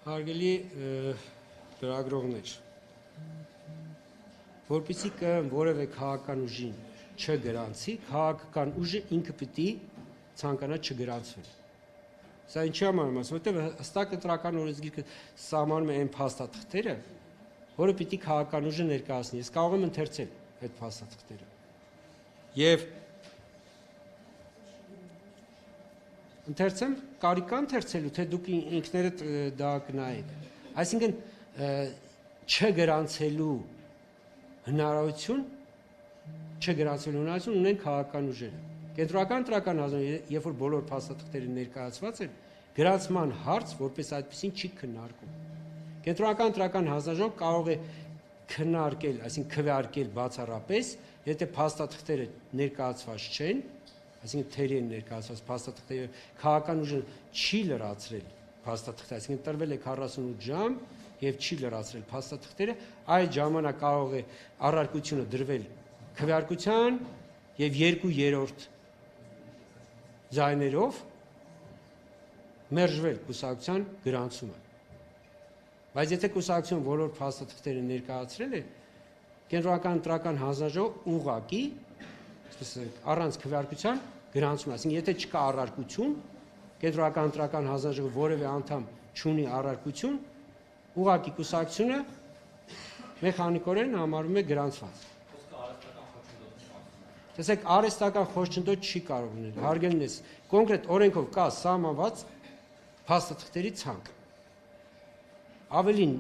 Հարգելի լրագրողներ, որպեսզի կան որևէ քաղաքական ուժին չգրանցի, քաղաքական ուժը ինքը պիտի ցանկանա չգրանցվել։ Սա ինչի համար եմ ասում, որտեղ հստակ ընտրական օրենսգիրքը սահմանում է այն փաստաթղթերը, որը պիտի քաղաքական ուժը ներկայացնի։ Ես կարող եմ ընթերցել այդ փաստաթղթերը։ Եվ ընթերցեմ, կարիք կա ընթերցելու, թե դուք ինքներդ դա կնայեք։ Այսինքն չգրանցելու հնարավորություն ունեն քաղաքական ուժերը։ Կենտրոնական ընտրական հանձնաժողովը, երբ որ բոլոր փաստաթղթերը ներկայացված են, գրանցման հարց որպես այդպեսին չի քննարկում։ Կենտրոնական ընտրական հանձնաժողովը կարող է քննարկել, այսինքն քվեարկել բացառապես, եթե փաստաթղթերը ներկայացված չեն, այսինքն թերի են ներկայացված փաստաթղթերը, քաղաքական ուժը չի լրացրել փաստաթղթերը, այսինքն տրվել է 48 ժամ եւ չի լրացրել փաստաթղթերը, այդ ժամանակ կարող է առարկությունը դրվել քվեարկության եւ 2/3 ձայներով մերժվել կուսակցության գրանցումը։ Բայց եթե կուսակցությունը բոլոր փաստաթղթերը ներկայացրել է, կենտրոնական ընտրական հանձնաժողովը ուղղակի, ասենք առանց քվեարկության գրանցում, այսինքն եթե չկա առարկություն, կենտրոնական ընտրական հանձնաժողովը որևէ անդամ չունի առարկություն, ուղղակի կուսակցությունը մեխանիկորեն համարվում է գրանցված։ Տեսեք, արհեստական խոչընդոտ չի կարող լինել, հարգելինս, կոնկրետ օրենքով կա սահմանված փաստաթղթերի ցանկ։ Ավելին,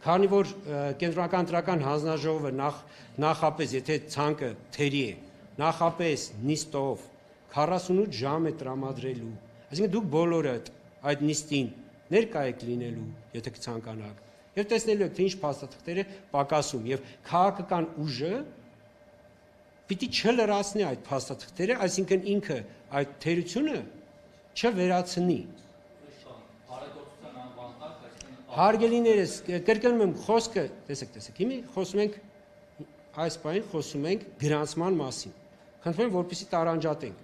քանի որ կենտրոնական ընտրական հանձնաժողովը նախապես, եթե ցանկը թերի է, նախապես նիստով 48 ժամ է տրամադրելու, այսինքն դուք բոլորը այդ նիստին ներկա եք լինելու, եթե կցանկանաք, եւ տեսնելու եք, թե ինչ փաստաթղթեր է պակասում, եւ քաղաքական ուժը պիտի չլրացնի այդ փաստաթղթերը, այսինքն ինքը այդ թերությունը չվերացնի։ Հարգելիներս, կրկնում եմ խոսքը, տեսեք, հիմա խոսում ենք այս բանին խոսում ենք գրանցման մասին։ Խնդրում եմ, որպեսզի տարանջատենք։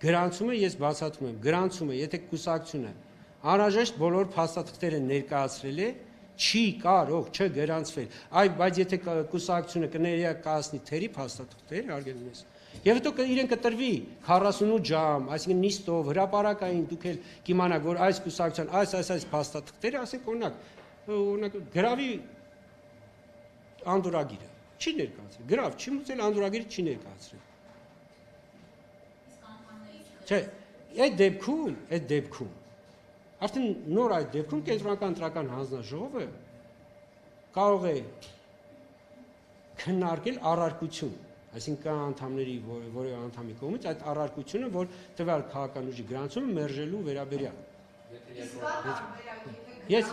Գրանցումը ես բացատրում եմ, գրանցումը, եթե կուսակցությունը անհրաժեշտ բոլոր փաստաթղթերը ներկայացրել է, չի կարող չգրանցվել։ Բայց եթե կուսակցությունը կներկայացնի թերի փաստաթղթեր, հարգելիներս, եւ հետո իրեն կտրվի 48 ժամ, այսինքն նիստով, հրապարակային դուք էլ կիմանաք, որ այս կուսակցության այս փաստաթղթերը, ասենք օրինակ գրավի անդորագիրը չի ներկայացրել, գրավ չի մուծել, անդորագիրը չի ներկայացրել։ Չէ, այդ դեպքում արդեն նոր այդ դեպքում կենտրոնական ընտրական հանձնաժողովը կարող է քննարկել առարկություն, այսինքն անդամների որևէ անդամի կողմից այդ առարկությունը, որ տվյալ քաղաքական ուժի գրանցումը մերժելու վերաբերյալ։ Ես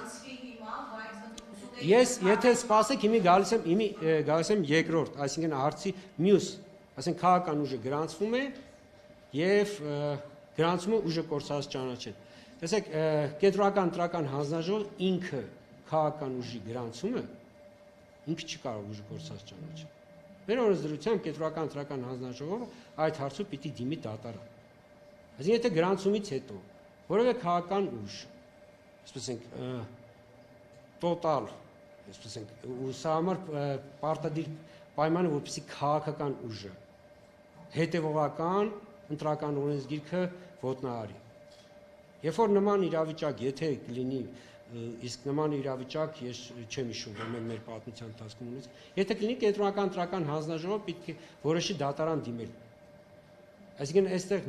եթե սպասեք, հիմի գալիս եմ երկրորդ, այսինքն հարցի մյուս, այսինքն քաղաքական ուժը գրանցվում է եւ գրանցումը ուժը կորցած ճանաչել։ Տեսեք, կենտրոնական ընտրական հանձնաժողովը ինքը քաղաքական ուժի գրանցումը ինքը չի կարող ուժը կորցած ճանաչել։ Մեր օրենսդրությամբ կենտրոնական ընտրական հանձնաժողովը այդ հարցով պիտի դիմի դատարան։ Այսինքն եթե գրանցումից հետո որևէ քաղաքական ուժ, այսպես ենք տոտալ, այսպես ենք ու սա համար պարտադիր պայմանը, որպեսզի քաղաքական ուժը հետևողական ընտրական օրենսգիրքը ոտնահարի։ Երբ որ նման իրավիճակ, եթե կլինի, իսկ նման իրավիճակ ես չեմ հիշում, որ մեր պատմության ընթացքում ունեցել, եթե կլինի կենտրոնական ընտրական հանձնաժողովը պետք է որոշի դատարան դիմել։ Այսինքն այստեղ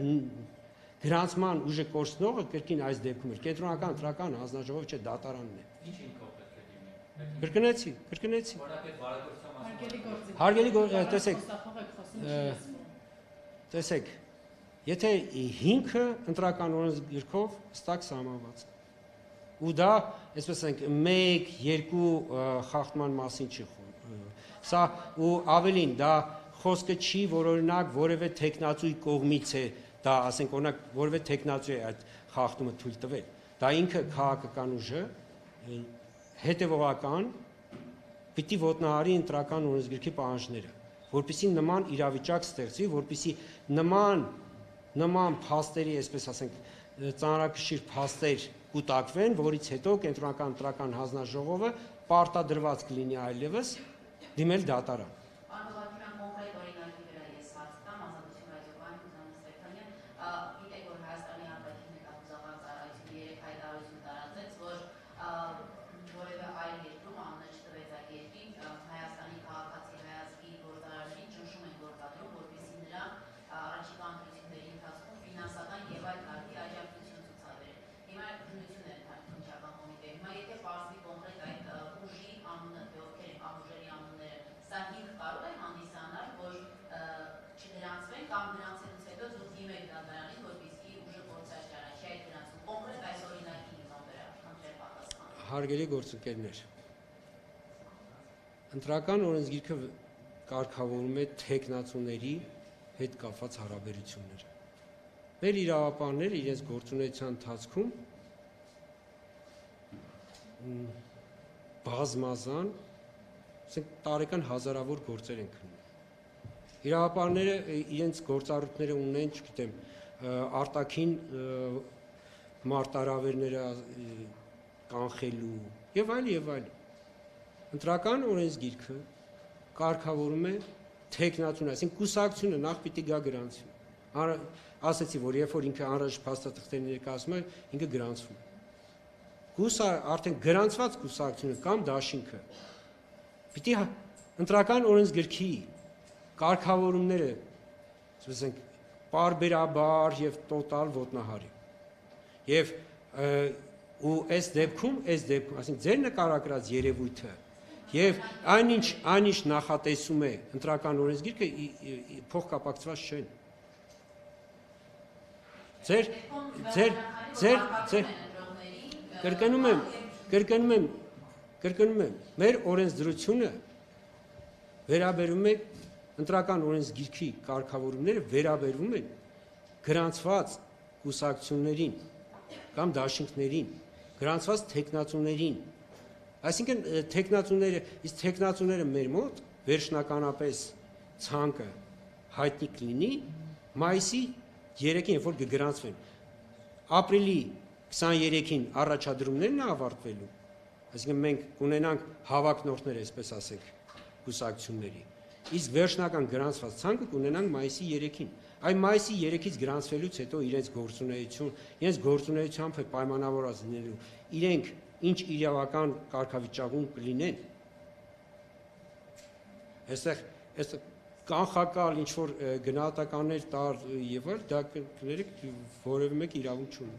գրանցման ուժը կորցնողը կրկին այս դեպքում էր կենտրոնական ընտրական հանձնաժողովը չէ, դատարանն է։ Ինչ ինքով պետք է դիմի։ Կրկնեցի։ Հարգելի տեսեք, եթե հիմքը ընտրական օրենսգիրքով հստակ սահմանված է, ու դա, այսպես ենք, 1-2 խախտման մասին չի սա ու ավելին, դա խոսքը չի, որ օրինակ որևէ տեխնացուի կողմից է, դա ասենք օրինակ որևէ տեխնացու է այդ խախտումը թույլ տվել, դա ինքը քաղաքական ուժը հետևողական պիտի ոտնահարի ընտրական օրենսգիրքի պահանջները, որպեսզի նման իրավիճակ ստեղծվի, որպեսզի նման փաստերի, այսպես ասենք, ծանրակշիռ փաստեր կուտակվեն, որից հետո կենտրոնական ընտրական հանձնաժողովը պարտադրված կլինի այլևս դիմել դատարան։ Հարգելի գործընկերներ, ընտրական օրենսգիրքը կարգավորում է թեկնածուների հետ կապված հարաբերությունները։ Մեր իրավապահները իրենց գործունեության ընթացքում բազմազան, տարեկան հազարավոր գործեր են քննում։ Իրավապահները իրենց գործառույթները ունեն, չգիտեմ, արտաքին մարտահրավերները կանխելու եւ այլ։ Ընտրական օրենսգիրքը կարգավորում է թեկնածուն, այսինքն կուսակցությունը նախ պիտի գա գրանցվի։ Ասացի, որ երբ որ ինքը անհրաժեշտ փաստաթղթեր ներկայացնում է, ինքը գրանցվում է։ Արդեն գրանցված կուսակցությունը կամ դաշինքը պիտի ընտրական օրենսգրքի կարգավորումները, ասենք, պարբերաբար եւ տոտալ ոտնահարի։ Եվ ու այս դեպքում, այսինքն ձեր նկարագրած երևույթը եւ այնինչ նախատեսում է ընտրական օրենսգիրքը փոխկապակցված չեն։ Կրկնում եմ, մեր օրենսդրությունը վերաբերում է ընտրական օրենսգիրքի կարգավորումները վերաբերում են գրանցված կուսակցություններին կամ դաշինքներին, գրանցված թեկնածուներին, այսինքն թեկնածուները մեր մոտ վերջնականապես ցանկը հայտնի կլինի մայիսի 3-ին, երբ որ կգրանցվեն, ապրիլի 23-ին առաջադրումներն ավարտվելու, այսինքն մենք կունենանք հավակնորդներ, այսպես ասենք, կուսակցությունների, իսկ վերջնական գրանցված ցանկը կունենանք մայիսի 3-ին։ Այն մայիսի 3-ից գրանցվելուց հետո իրենց գործունեությամբ պայմանավորված լինելու, իրենք ինչ իրավական կարգավիճակում կլինեն, այստեղ կանխակալ ինչ-որ գնահատականներ տալ եւ այլ, դա կներեք որևէ մեկ իրավունք չունի։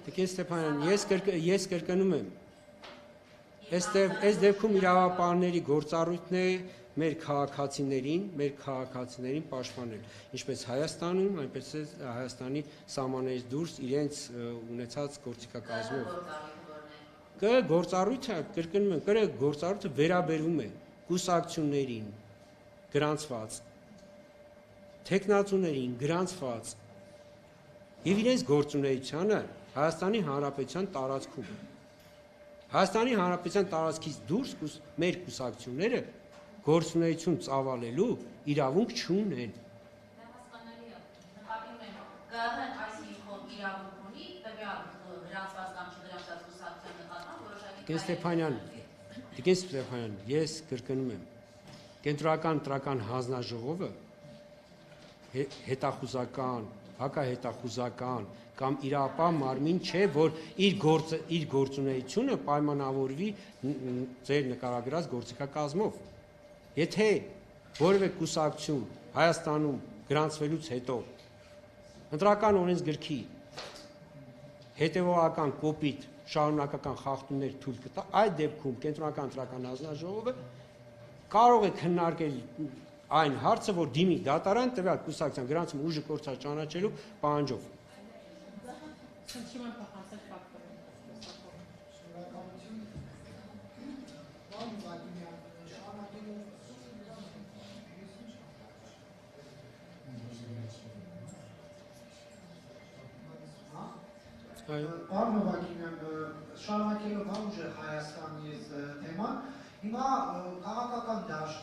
Տիկին Ստեփանյան, ես կրկնում եմ, այս դեպքում իրավապահների գործառույթն է մեր քաղաքացիներին պաշտպանել, ինչպես Հայաստանում, այնպես էլ Հայաստանի սահմաններից դուրս իրենց ունեցած գործիքակազմով։ Գործառույթը վերաբերում է կուսակցություններին գրանցված, թեկնածուներին գրանցված եւ իրենց գործունեությանը Հայաստանի Հանրապետության տարածքում։ Հայաստանի Հանրապետության տարածքից դուրս մեր կուսակցությունները գործունեություն ծավալելու իրավունք չունեն։ Տիկին Ստեփանյան, ես կրկնում եմ, կենտրոնական ընտրական հանձնաժողովը հետախուզական, հակահետախուզական կամ իրավապահ մարմին չէ, որ իր գործունեությունը պայմանավորվի ձեր նկարագրած գործիքակազմով։ Եթե որևէ կուսակցություն Հայաստանում գրանցվելուց հետո ընտրական օրենսգրքի հետևողական կոպիտ շարունակական խախտումներ թույլ կտա, այդ դեպքում կենտրոնական ընտրական հանձնաժողովը կարող է քննարկել այն հարցը, որ դիմի դատարան տվյալ կուսակցության գրանցում ուժը կորցած ճանաչելու պահանջով։ Պարոն Հովակիմյան, շարունակելով ուժեղ Հայաստանի թեման, հիմա քաղաքական դաշտ